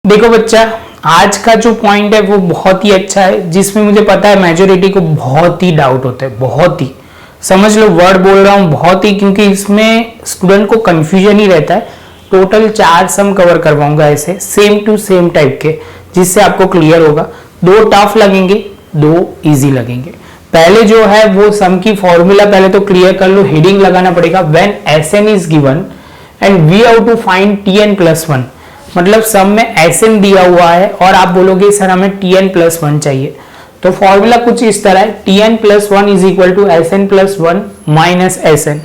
देखो बच्चा, आज का जो पॉइंट है वो बहुत ही अच्छा है, जिसमें मुझे पता है मेजोरिटी को बहुत ही डाउट होता है, बहुत ही, समझ लो वर्ड बोल रहा हूँ बहुत ही, क्योंकि इसमें स्टूडेंट को कंफ्यूजन ही रहता है। टोटल 4 सम कवर करवाऊंगा ऐसे सेम टू सेम टाइप के, जिससे आपको क्लियर होगा। 2 टफ लगेंगे, 2 इजी लगेंगे। पहले जो है वो सम की फॉर्मूला पहले तो क्लियर कर लो, हेडिंग लगाना पड़ेगा। When Sn is given and we how to find Tn+1, मतलब सम में Sn दिया हुआ है और आप बोलोगे सर हमें Tn+1 चाहिए, तो फॉर्मूला कुछ इस तरह है, Tn+1 is equal to Sn+1 minus Sn।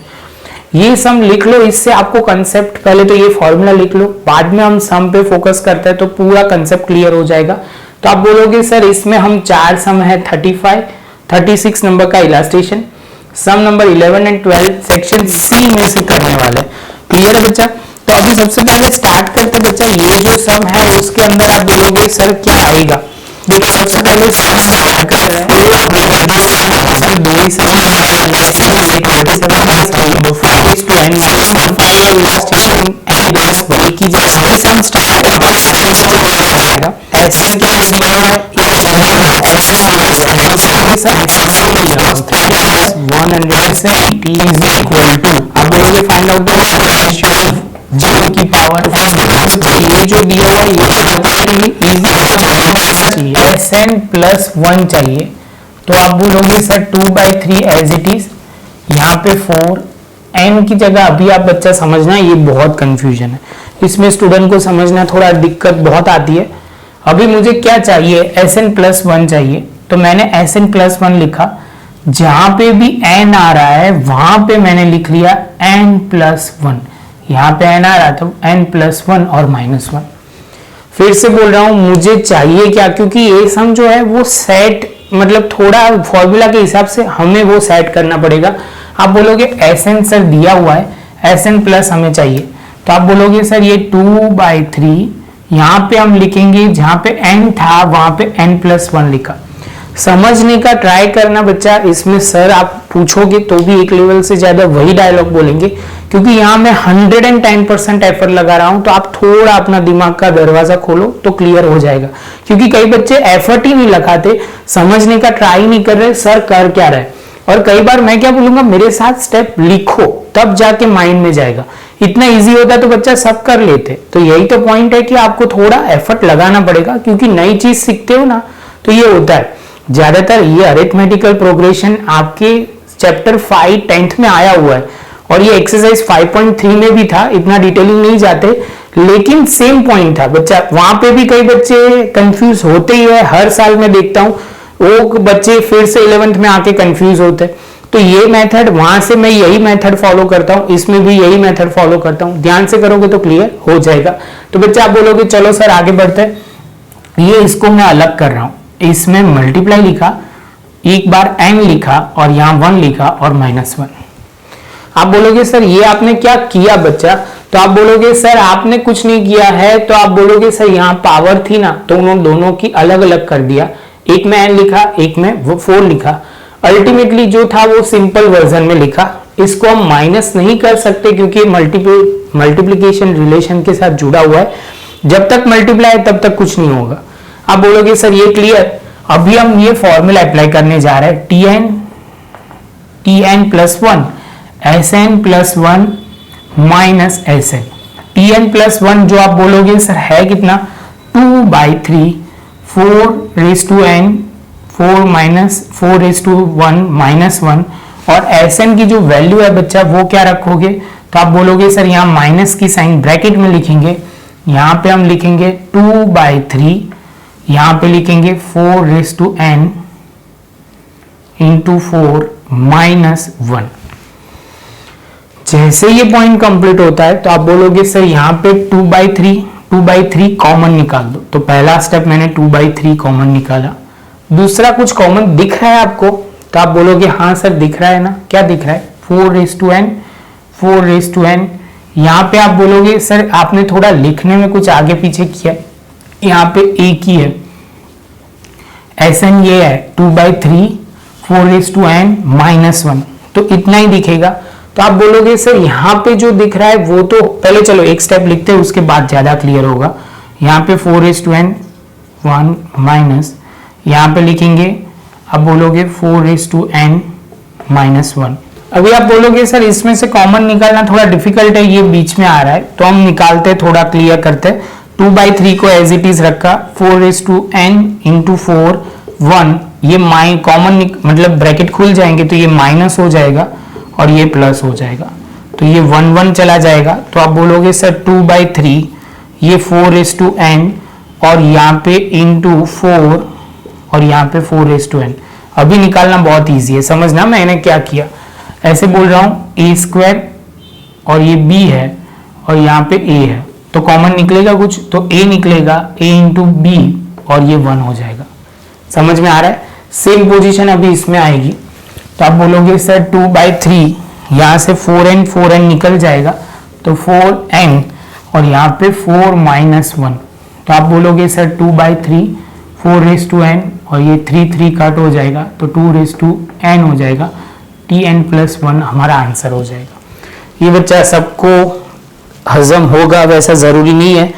ये सम लिख लो, इससे आपको कंसेप्ट, पहले तो ये फॉर्मूला लिख लो, बाद में हम सम पे फोकस करते हैं तो पूरा कंसेप्ट क्लियर हो जाएगा। तो आप बोलोगे सर इसमें हम 4 सम है, 35, 36 नंबर का illustration, sum number 11 and 12 section C में से करने वाले। क्लियर है बच्चा? तो अभी सबसे पहले स्टार्ट करते बच्चा, ये जो सम है उसके अंदर आप बोलोगे सर क्या आएगा। देखो सबसे पहले सम स्टार्ट कर रहे हैं, सर 2 ही सम जीरो की पावर ये जो दिया हुआ है ये Sn+1 चाहिए, तो आप बोलोगे सर 2/3 एज इट इज, यहाँ पे 4 n की जगह। अभी आप बच्चा समझना, ये बहुत कंफ्यूजन है, इसमें स्टूडेंट को समझना थोड़ा दिक्कत बहुत आती है। अभी मुझे क्या चाहिए, Sn+1 चाहिए, तो मैंने Sn+1 लिखा, जहां पे भी n आ रहा है वहां पे मैंने लिख लिया n+1, यहाँ पे n आ रहा था n+1 और -1। फिर से बोल रहा हूं मुझे चाहिए क्या, क्योंकि ये सम जो है वो सेट, मतलब थोड़ा फॉर्मूला के हिसाब से हमें वो सेट करना पड़ेगा। आप बोलोगे Sn सर दिया हुआ है, Sn+ हमें चाहिए, तो आप बोलोगे सर ये 2/3, यहाँ पे हम लिखेंगे जहां पे n था वहां पे n+1 लिखा। समझने का ट्राई करना बच्चा, इसमें सर आप पूछोगे तो भी एक लेवल से ज्यादा वही डायलॉग बोलेंगे, क्योंकि यहाँ मैं 110% एफर्ट लगा रहा हूं, तो आप थोड़ा अपना दिमाग का दरवाजा खोलो तो क्लियर हो जाएगा। क्योंकि कई बच्चे एफर्ट ही नहीं लगाते, समझने का ट्राई नहीं कर रहे, सर कर क्या रहे। और कई बार मैं क्या बोलूंगा, मेरे साथ स्टेप लिखो तब जाके माइंड में जाएगा। इतना इजी होता तो बच्चा सब कर लेते। तो यही तो पॉइंट है कि आपको थोड़ा एफर्ट लगाना पड़ेगा, क्योंकि नई चीज सीखते हो ना, तो ये होता है। ज्यादातर ये अरिथमेटिकल प्रोग्रेशन आपके चैप्टर 5 10th में आया हुआ है, और ये एक्सरसाइज 5.3 में भी था, इतना डिटेलिंग नहीं जाते, लेकिन सेम पॉइंट था बच्चा। वहां पे भी कई बच्चे कंफ्यूज होते ही है, हर साल मैं देखता हूं वो बच्चे फिर से 11th में आके कंफ्यूज होते हैं। तो ये मेथड, वहां से मैं यही मेथड फॉलो करता हूं, इसमें भी यही मेथड फॉलो करता हूं। ध्यान से करोगे तो क्लियर हो जाएगा। तो बच्चा आप बोलोगे चलो सर आगे बढ़ते हैं। ये इसको मैं अलग कर रहा हूं, इसमें मल्टीप्लाई लिखा, एक बार n लिखा और यहाँ 1 लिखा और -1। आप बोलोगे सर ये आपने क्या किया बच्चा, तो आप बोलोगे सर आपने कुछ नहीं किया है, तो आप बोलोगे सर यहाँ पावर थी ना, तो उन्होंने दोनों की अलग अलग कर दिया, एक में n लिखा, एक में 4 लिखा। अल्टीमेटली जो था वो सिंपल वर्जन में लिखा। इसको हम माइनस नहीं कर सकते, क्योंकि मल्टीप्लीकेशन रिलेशन के साथ जुड़ा हुआ है, जब तक मल्टीप्लाई तब तक कुछ नहीं होगा। आप बोलोगे सर ये क्लियर। अभी हम ये फॉर्मूला अप्लाई करने जा रहे हैं, Tn+1 Sn+1 minus Sn। Tn+1 जो आप बोलोगे सर है कितना, 2/3 4n 4 -4 -1, और Sn की जो वैल्यू है बच्चा वो क्या रखोगे, तो आप बोलोगे सर यहाँ माइनस की साइन ब्रैकेट में लिखेंगे, यहाँ पे हम लिखेंगे 2/3, यहाँ पे लिखेंगे 4n × 4 -1। जैसे ये पॉइंट कंप्लीट होता है तो आप बोलोगे सर यहाँ पे 2/3 कॉमन निकाल दो। तो पहला स्टेप मैंने 2/3 कॉमन निकाला। दूसरा कुछ कॉमन दिख रहा है आपको, तो आप बोलोगे हाँ सर दिख रहा है ना, क्या दिख रहा है, 4n। यहाँ पे आप बोलोगे सर आपने थोड़ा लिखने में कुछ आगे पीछे किया, यहाँ पे एक ही है, Sn ये है 2/3 4n -1, तो इतना ही दिखेगा। तो आप बोलोगे सर यहाँ पे जो दिख रहा है वो तो, पहले चलो एक स्टेप लिखते हैं उसके बाद ज्यादा क्लियर होगा। यहाँ पे 4n 1 माइनस, यहाँ पे लिखेंगे, अब बोलोगे 4n माइनस 1। अभी आप बोलोगे सर इसमें से कॉमन निकालना थोड़ा डिफिकल्ट है, ये बीच में आ रहा है, तो हम निकालते थोड़ा क्लियर करते। 2/3 को एज इट इज रखा, 4n इंटू 4 1, ये कॉमन मतलब ब्रैकेट खुल जाएंगे तो ये माइनस हो जाएगा और ये प्लस हो जाएगा, तो ये 1 1 चला जाएगा। तो आप बोलोगे सर 2/3 ये 4n और यहाँ पे इंटू 4 और यहाँ पे 4n। अभी निकालना बहुत इजी है, समझना मैंने क्या किया, ऐसे बोल रहा हूँ a² और ये b है और यहाँ पे a है, तो कॉमन निकलेगा कुछ, तो a निकलेगा, a इंटू b और ये 1 हो जाएगा। समझ में आ रहा है? सेम पोजीशन अभी इसमें आएगी, तो आप बोलोगे सर 2/3 यहाँ से 4n निकल जाएगा, तो 4n और यहाँ पे 4 माइनस 1, तो आप बोलोगे सर 2/3 4n और ये 3 कट हो जाएगा, तो 2n हो जाएगा, tn प्लस 1 हमारा आंसर हो जाएगा। ये बच्चा सबको हजम होगा वैसा ज़रूरी नहीं है,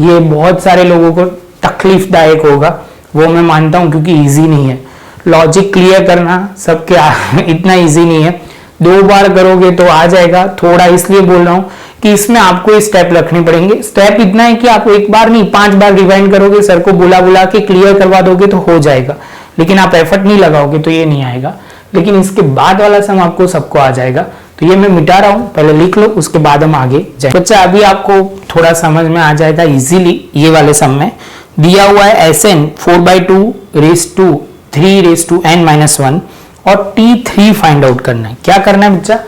ये बहुत सारे लोगों को तकलीफदायक होगा, वो मैं मानता हूँ, क्योंकि इजी नहीं है। लॉजिक क्लियर करना सबके इतना इजी नहीं है, 2 बार करोगे तो आ जाएगा। थोड़ा इसलिए बोल रहा हूँ कि इसमें आपको स्टेप रखने पड़ेंगे। स्टेप इतना है कि आप एक बार नहीं 5 बार रिवाइंड करोगे, सर को बुला के क्लियर करवा दोगे तो हो जाएगा, लेकिन आप एफर्ट नहीं लगाओगे तो ये नहीं आएगा। लेकिन इसके बाद वाला सम आपको सबको आ जाएगा, तो ये मैं मिटा रहा हूँ, पहले लिख लो, उसके बाद हम आगे जाए। बच्चा अभी आपको थोड़ा समझ में आ जाएगा इजीली। ये वाले सम में दिया हुआ है Sn 4/2 raise to 3 raise to n minus 1 और T3 फाइंड आउट करना है। क्या करना है बच्चा?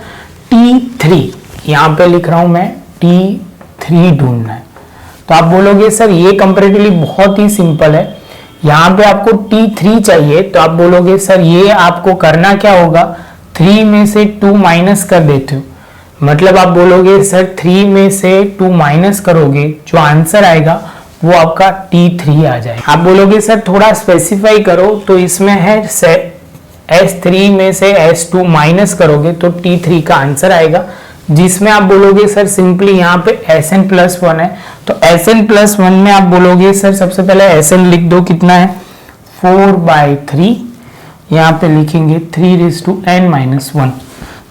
T3 यहाँ पे लिख रहा हूं मैं, T3 ढूंढना है। तो आप बोलोगे सर ये कंपैरेटिवली बहुत ही सिंपल है, यहाँ पे आपको T3 चाहिए, तो आप बोलोगे सर ये आपको करना क्या होगा, 3 में से 2 माइनस कर देते हो, मतलब आप बोलोगे सर 3 में से 2 माइनस करोगे, जो आंसर आएगा वो आपका T3 आ जाएगा। आप बोलोगे सर थोड़ा स्पेसिफाई करो, तो इसमें है S3 में से S2 माइनस करोगे तो T3 का आंसर आएगा, जिसमें आप बोलोगे सर सिंपली यहाँ पे Sn प्लस 1 है, तो Sn प्लस 1 में आप बोलोगे सर सबसे पहले Sn लिख दो, कितना है 4/3, यहाँ पे लिखेंगे 3 रेज़ टू n माइनस 1,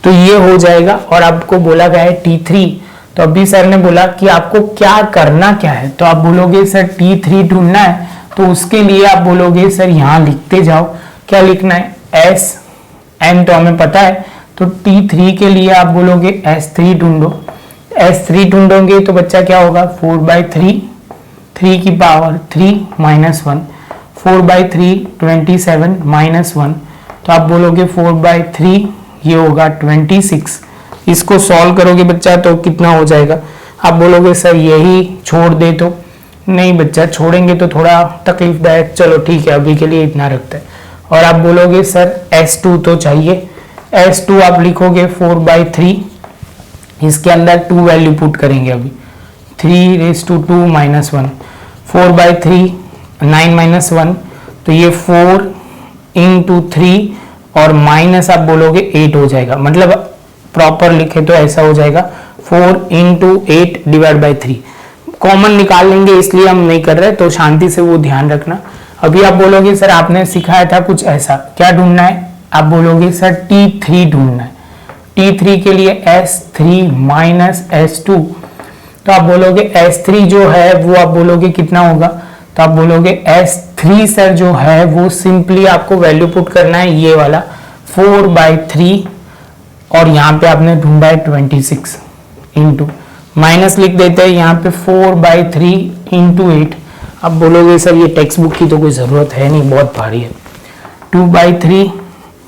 तो ये हो जाएगा। और आपको बोला गया है T3, तो अभी सर ने बोला कि आपको क्या करना क्या है, तो आप बोलोगे सर T3 ढूंढना है, तो उसके लिए आप बोलोगे सर यहाँ लिखते जाओ, क्या लिखना है, Sn तो हमें पता है, तो T3 के लिए आप बोलोगे S3 ढूंढो। S3 ढूंढोगे तो बच्चा क्या होगा, 4/3 3 की पावर 3 माइनस 1, 4/3 27 माइनस 1, तो आप बोलोगे 4/3 ये होगा 26। इसको सॉल्व करोगे बच्चा तो कितना हो जाएगा, आप बोलोगे सर यही छोड़ दे, तो नहीं बच्चा छोड़ेंगे तो थोड़ा तकलीफदायक, चलो ठीक है अभी के लिए इतना रखते हैं। और आप बोलोगे सर S2 तो चाहिए, S2 आप लिखोगे 4/3, इसके अंदर 2 वैल्यू पुट करेंगे अभी, 3 रेज़ टू 2 माइनस 1, 4/3 9 माइनस 1, तो ये 4 इंटू 3 और माइनस आप बोलोगे 8 हो जाएगा, मतलब प्रॉपर लिखे तो ऐसा हो जाएगा 4 इंटू 8 डिवाइड बाई 3। कॉमन निकाल लेंगे इसलिए हम नहीं कर रहे, तो शांति से वो ध्यान रखना। अभी आप बोलोगे सर आपने सिखाया था कुछ ऐसा, क्या ढूंढना है, आप बोलोगे सर T3 ढूंढना है। T3 के लिए S3 माइनस S2, तो आप बोलोगे S3 जो है वो आप बोलोगे कितना होगा, तो आप बोलोगे S3 सर जो है वो सिंपली आपको वैल्यू पुट करना है ये वाला 4/3 और यहाँ पे आपने ढूंढा है 26 इंटू माइनस लिख देते हैं यहाँ पे 4/3 इंटू 8। अब बोलोगे सर ये टेक्स्ट बुक की तो कोई ज़रूरत है नहीं, बहुत भारी है, 2/3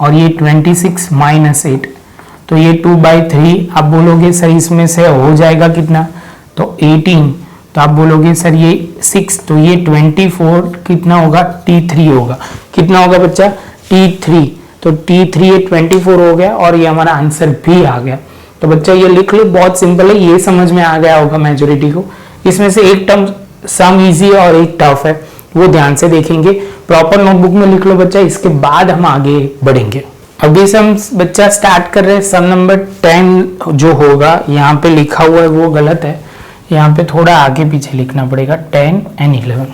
और ये 26 माइनस 8, तो ये 2/3 आप बोलोगे सर इसमें से हो जाएगा कितना, तो 18, तो आप बोलोगे सर ये 6, तो ये 24 कितना होगा, T3 होगा, कितना होगा बच्चा, T3, तो T3 ये 24 हो गया और ये हमारा आंसर भी आ गया। तो बच्चा ये लिख लो, बहुत सिंपल है, ये समझ में आ गया होगा मेजोरिटी को। इसमें से एक टर्म सम इजी है और एक टफ है, वो ध्यान से देखेंगे, प्रॉपर नोटबुक में लिख लो बच्चा, इसके बाद हम आगे बढ़ेंगे। अभी से हम बच्चा स्टार्ट कर रहे हैं सम नंबर 10 जो होगा, यहाँ पे लिखा हुआ है वो गलत है, यहाँ पे थोड़ा आगे पीछे लिखना पड़ेगा 10 and 11।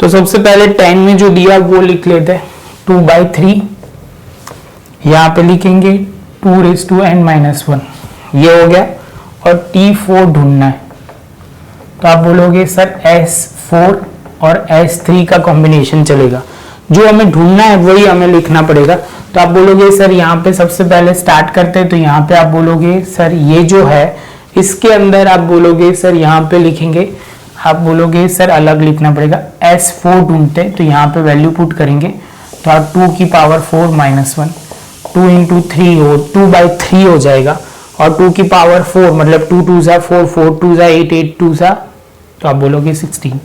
तो सबसे पहले 10 में जो दिया वो लिख लेते हैं 2/3, यहाँ पे लिखेंगे 2⁻n-1, ये हो गया। और T4 ढूंढना है, तो आप बोलोगे सर S4 और S3 का कॉम्बिनेशन चलेगा, जो हमें ढूंढना है वही हमें लिखना पड़ेगा। तो आप बोलोगे सर यहाँ पे सबसे पहले स्टार्ट करते हैं, तो यहाँ पे आप बोलोगे सर ये जो है इसके अंदर आप बोलोगे सर यहाँ पे लिखेंगे, आप बोलोगे सर अलग लिखना पड़ेगा, S4 ढूंढते हैं, तो यहाँ पे वैल्यू पुट करेंगे तो आप 2 की पावर 4 -1, 2 × 3 हो 2/3 हो जाएगा। और 2 की पावर 4 मतलब 2 2 सा 4, 4 2 सा 8, 8 2 सा, तो आप बोलोगे 16,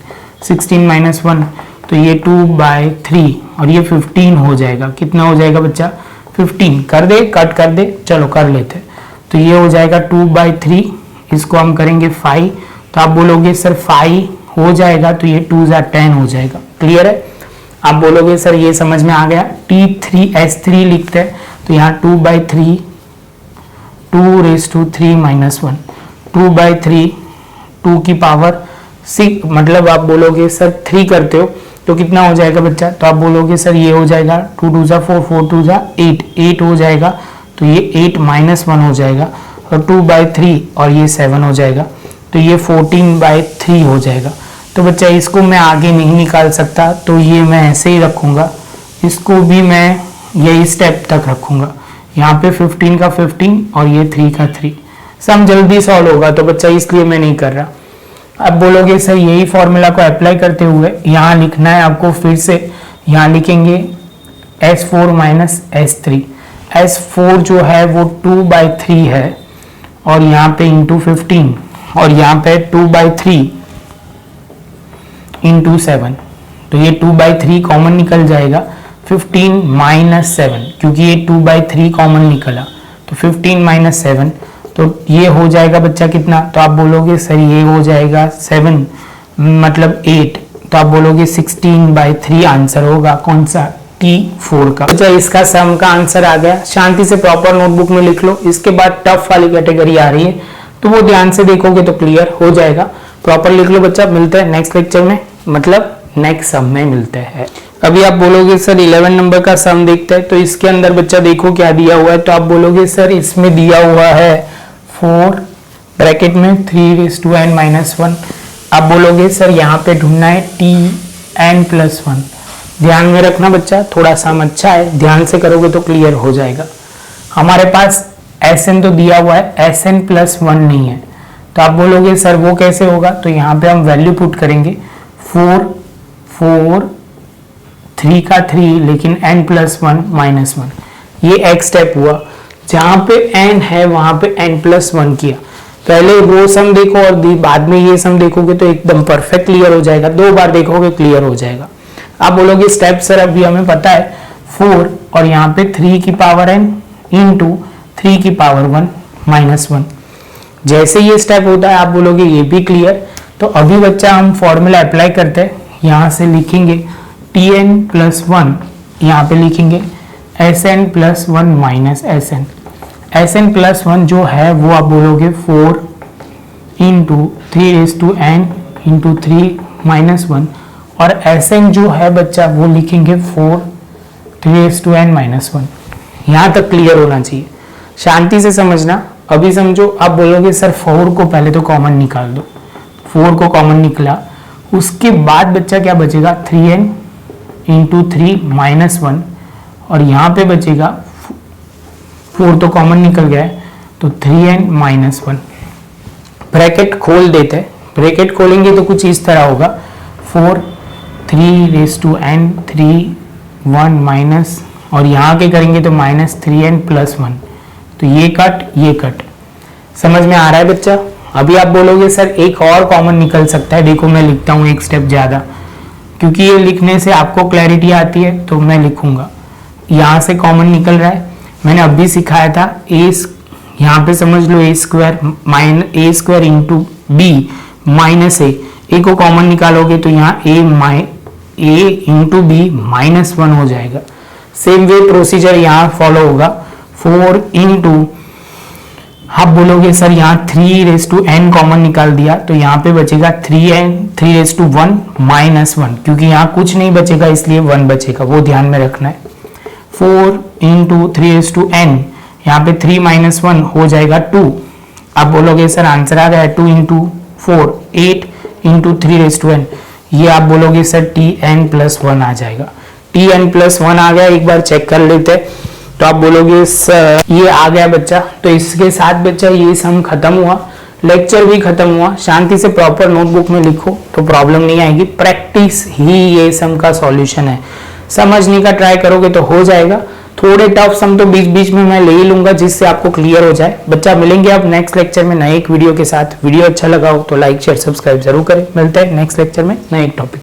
16 - 1, तो ये 2/3 और ये 15 हो जाएगा। कितना हो जाएगा बच्चा? 15। कर दे, कट कर दे, चलो कर लेते। तो ये हो जाएगा 2/3, इसको हम करेंगे 5, तो आप बोलोगे सर 5 हो जाएगा, तो ये 2 × 10 हो जाएगा। क्लियर है? आप बोलोगे सर ये समझ में आ गया। S3 लिखते हैं, तो यहाँ 2/3 2⁻³ -1, 2/3 2 की पावर 6, मतलब आप बोलोगे सर 3 करते हो तो कितना हो जाएगा बच्चा? तो आप बोलोगे सर ये हो जाएगा 2 2 सा 4, 4 2 सा 8, 8 हो जाएगा, तो ये 8 -1 हो जाएगा। और 2/3 और ये 7 हो जाएगा, तो ये 14/3 हो जाएगा। तो बच्चा इसको मैं आगे नहीं निकाल सकता, तो ये मैं ऐसे ही रखूँगा, इसको भी मैं यही स्टेप तक रखूँगा। यहाँ पे 15 का 15 और ये 3 का 3, सम जल्दी सॉल्व होगा, तो बच्चा इसलिए मैं नहीं कर रहा। अब बोलोगे सर यही फॉर्मूला को अप्लाई करते हुए यहाँ लिखना है आपको, फिर से यहाँ लिखेंगे S4 - S3। S4 जो है वो 2/3 है, और यहाँ पे इंटू 15, और यहाँ पे 2/3 इंटू 7, तो ये 2/3 कॉमन निकल जाएगा। 15 - 7, क्योंकि ये 2/3 कॉमन निकला, तो 15 - 7, तो ये हो जाएगा बच्चा कितना? तो आप बोलोगे सर ये हो जाएगा 7 मतलब 8, तो आप बोलोगे 16/3 आंसर होगा। कौन सा? T4 का। बच्चा इसका सम का आंसर आ गया। शांति से प्रॉपर नोटबुक में लिख लो। इसके बाद टफ वाली कैटेगरी आ रही है, तो वो ध्यान से देखोगे तो क्लियर हो जाएगा। प्रॉपर लिख लो बच्चा। मिलते हैं नेक्स्ट लेक्चर में, मतलब नेक्स्ट सम में मिलते हैं। अभी आप बोलोगे सर 11 नंबर का सम देखते हैं, तो इसके अंदर बच्चा देखो क्या दिया हुआ है। तो आप बोलोगे सर इसमें दिया हुआ है 4 ब्रैकेट में 3⁻n-1। आप बोलोगे सर यहाँ पे ढूंढना है Tn+1। ध्यान में रखना बच्चा, थोड़ा सम अच्छा है, ध्यान से करोगे तो क्लियर हो जाएगा। हमारे पास Sn तो दिया हुआ है, Sn+1 नहीं है, तो आप बोलोगे सर वो कैसे होगा? तो यहाँ पे हम वैल्यू पुट करेंगे 4 4 3 का 3, लेकिन n+1 -1, ये एक स्टेप हुआ। जहां पे n है वहां पे n+1 किया। पहले वो सम देखो और बाद में ये सम देखोगे तो एकदम परफेक्ट क्लियर हो जाएगा। 2 बार देखोगे क्लियर हो जाएगा। आप बोलोगे स्टेप सर अभी हमें पता है 4 और यहाँ पे 3 की पावर n इंटू 3 की पावर 1 -1। जैसे ये स्टेप होता है आप बोलोगे ये भी क्लियर। तो अभी बच्चा हम फॉर्मूला अप्लाई करते हैं। यहाँ से लिखेंगे Tn+1, यहाँ पे लिखेंगे Sn+1 - Sn। Sn+1 जो है वो आप बोलोगे 4 इंटू 3⁻n इंटू 3 -1, और Sn जो है बच्चा वो लिखेंगे 4 3⁻n-1। यहाँ तक क्लियर होना चाहिए, शांति से समझना। अभी समझो, आप बोलोगे सर 4 को पहले तो कॉमन निकाल दो। 4 को कॉमन निकला, उसके बाद बच्चा क्या बचेगा? 3n इंटू 3 -1, और यहाँ पे बचेगा 4 तो कॉमन निकल गया है, तो 3n - 1। ब्रैकेट खोल देते हैं। ब्रैकेट खोलेंगे तो कुछ इस तरह होगा 4 3⁻n 3 1 माइनस, और यहाँ के करेंगे तो -3n+1, तो ये कट। समझ में आ रहा है बच्चा? अभी आप बोलोगे सर एक और कॉमन निकल सकता है। देखो मैं लिखता हूँ एक स्टेप ज़्यादा, क्योंकि ये लिखने से आपको क्लैरिटी आती है, तो मैं लिखूंगा। यहाँ से कॉमन निकल रहा है, मैंने अभी सिखाया था यहाँ पे समझ लो a² into b minus a को कॉमन निकालोगे तो यहाँ a इंटू b -1 हो जाएगा। सेम वे प्रोसीजर यहाँ फॉलो होगा। 4 इंटू आप बोलोगे सर यहाँ 3n कॉमन निकाल दिया तो यहाँ पे बचेगा 3n 1 क्योंकि यहाँ कुछ नहीं बचेगा इसलिए 1 बचेगा, वो ध्यान में रखना है। 4 इंटू 3n, यहाँ पे 3 - 1 हो जाएगा 2। आप बोलोगे सर आंसर आ गया 2 इंटू 4 8 इंटू 3n, ये आप बोलोगे सर tn+1 आ जाएगा। tn+1 आ गया, एक बार चेक कर लेते हैं। तो आप बोलोगे सर ये आ गया बच्चा। तो इसके साथ बच्चा ये सम खत्म हुआ, लेक्चर भी खत्म हुआ। शांति से प्रॉपर नोटबुक में लिखो तो प्रॉब्लम नहीं आएगी। प्रैक्टिस ही ये सम का सॉल्यूशन है, समझने का ट्राई करोगे तो हो जाएगा। थोड़े टफ सम तो बीच बीच में मैं ले ही लूंगा जिससे आपको क्लियर हो जाए। बच्चा मिलेंगे आप नेक्स्ट लेक्चर में नए एक वीडियो के साथ। वीडियो अच्छा लगा हो तो लाइक शेयर सब्सक्राइब जरूर करें। मिलते हैं नेक्स्ट लेक्चर में नए एक टॉपिक।